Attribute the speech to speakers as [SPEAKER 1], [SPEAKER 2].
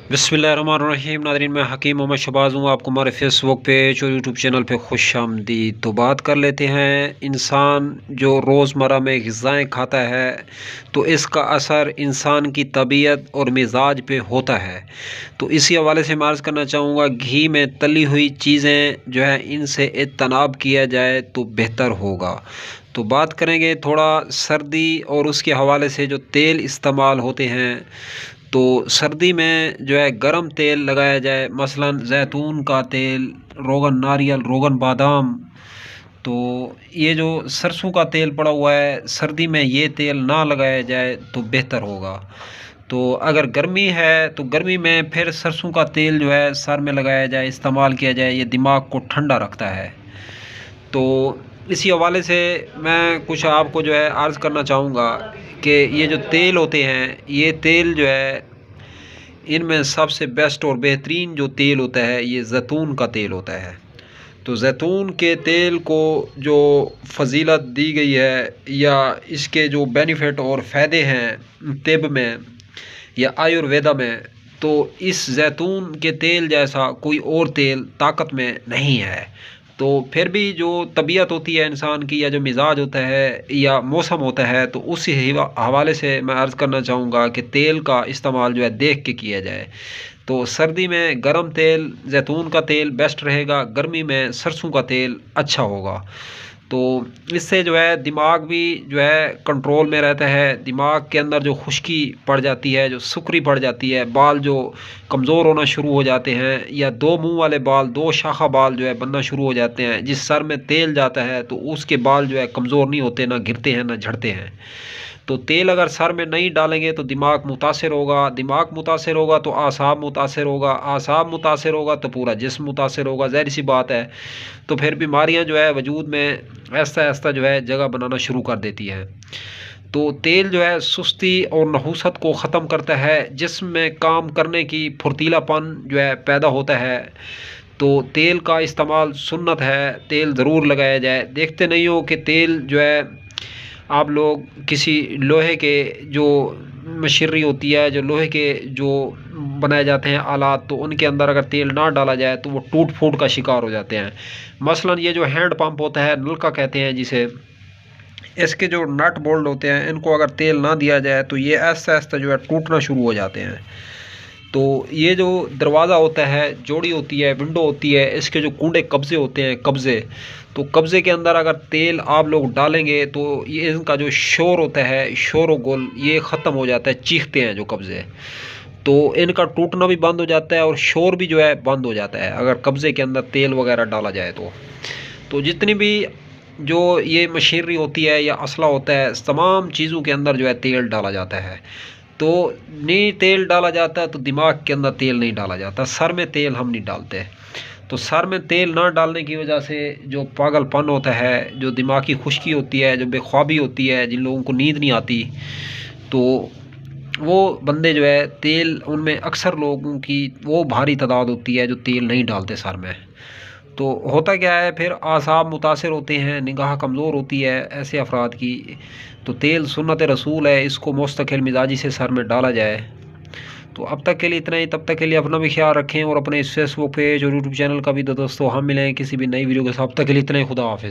[SPEAKER 1] बिस्मिल्लाहिर्रहमानिर्रहीम। नाज़रीन, मैं हकीम मोहम्मद शहबाज हूँ। आपको हमारे फेसबुक पेज और यूट्यूब चैनल पे खुश आमदीद। तो बात कर लेते हैं, इंसान जो रोज़मर्रा में ग़िज़ाएँ खाता है तो इसका असर इंसान की तबीयत और मिजाज पे होता है। तो इसी हवाले से मैं अर्ज़ करना चाहूँगा, घी में तली हुई चीज़ें जो है इनसे इज्तनाब किया जाए तो बेहतर होगा। तो बात करेंगे थोड़ा सर्दी और उसके हवाले से, जो तेल इस्तेमाल होते हैं तो सर्दी में जो है गरम तेल लगाया जाए, मसलन जैतून का तेल, रोगन नारियल, रोगन बादाम। तो ये जो सरसों का तेल पड़ा हुआ है, सर्दी में ये तेल ना लगाया जाए तो बेहतर होगा। तो अगर गर्मी है तो गर्मी में फिर सरसों का तेल जो है सर में लगाया जाए, इस्तेमाल किया जाए, ये दिमाग को ठंडा रखता है। तो इसी हवाले से मैं कुछ आपको जो है अर्ज़ करना चाहूँगा कि ये जो तेल होते हैं, ये तेल जो है इनमें सबसे बेस्ट और बेहतरीन जो तेल होता है ये जैतून का तेल होता है। तो जैतून के तेल को जो फ़जीलत दी गई है या इसके जो बेनिफिट और फ़ायदे हैं तिब में या आयुर्वेदा में, तो इस जैतून के तेल जैसा कोई और तेल ताकत में नहीं है। तो फिर भी जो तबीयत होती है इंसान की, या जो मिजाज होता है या मौसम होता है, तो उस हवाले से मैं अर्ज़ करना चाहूँगा कि तेल का इस्तेमाल जो है देख के किया जाए। तो सर्दी में गरम तेल जैतून का तेल बेस्ट रहेगा, गर्मी में सरसों का तेल अच्छा होगा। तो इससे जो है दिमाग भी जो है कंट्रोल में रहता है। दिमाग के अंदर जो खुश्की पड़ जाती है, जो सुकरी पड़ जाती है, बाल जो कमज़ोर होना शुरू हो जाते हैं, या दो मुंह वाले बाल, दो शाखा बाल जो है बनना शुरू हो जाते हैं, जिस सर में तेल जाता है तो उसके बाल जो है कमज़ोर नहीं होते, ना गिरते हैं ना झड़ते हैं। तो तेल अगर सर में नहीं डालेंगे तो दिमाग मुतासिर होगा, दिमाग मुतासिर होगा तो आसाब मुतासिर होगा, आसाब मुतासिर होगा तो पूरा जिस्म मुतासिर होगा। ज़ाहिर सी बात है, तो फिर बीमारियां जो है वजूद में ऐसा ऐसा जो है जगह बनाना शुरू कर देती है। तो तेल जो है सुस्ती और नहुसत को ख़त्म करता है, जिस्म में काम करने की फुर्तीलापन जो है पैदा होता है। तो तेल का इस्तेमाल सुन्नत है, तेल ज़रूर लगाया जाए। देखते नहीं हो कि तेल जो है आप लोग किसी लोहे के जो मशीनरी होती है, जो लोहे के जो बनाए जाते हैं आलात, तो उनके अंदर अगर तेल ना डाला जाए तो वो टूट फूट का शिकार हो जाते हैं। मसलन ये जो हैंड पंप होता है, नलका कहते हैं जिसे, इसके जो नट बोल्ट होते हैं, इनको अगर तेल ना दिया जाए तो ये ऐसा ऐसा जो है टूटना शुरू हो जाते हैं। तो ये जो दरवाज़ा होता है, जोड़ी होती है, विंडो होती है, इसके जो कुंडे कब्ज़े होते हैं, कब्ज़े, तो कब्ज़े के अंदर अगर तेल आप लोग डालेंगे तो ये इनका जो शोर होता है, शोर व गुल, ये ख़त्म हो जाता है, चीखते हैं जो कब्ज़े, तो इनका टूटना भी बंद हो जाता है और शोर भी जो है बंद हो जाता है अगर कब्ज़े के अंदर तेल वगैरह डाला जाए तो जितनी भी जो ये मशीनरी होती है या असला होता है, तमाम चीज़ों के अंदर जो है तेल डाला जाता है। तो नहीं तेल डाला जाता है तो दिमाग के अंदर तेल नहीं डाला जाता, सर में तेल हम नहीं डालते। तो सर में तेल ना डालने की वजह से जो पागलपन होता है, जो दिमागी खुश्की होती है, जो बेख्वाबी होती है, जिन लोगों को नींद नहीं आती, तो वो बंदे जो है तेल, उनमें अक्सर लोगों की वो भारी तादाद होती है जो तेल नहीं डालते सर में। तो होता क्या है, फिर आसाब मुतासिर होते हैं, निगाह कमज़ोर होती है ऐसे अफराद की। तो तेल सुन्नत रसूल है, इसको मुस्तकिल मिजाजी से सर में डाला जाए। तो अब तक के लिए इतना ही। तब तक के लिए अपना भी ख्याल रखें और अपने इस फेसबुक पेज और यूट्यूब चैनल का भी। दोस्तों, हम मिलें किसी भी नई वीडियो के साथ। अब तक के लिए इतना ही। खुदा हाफिज़।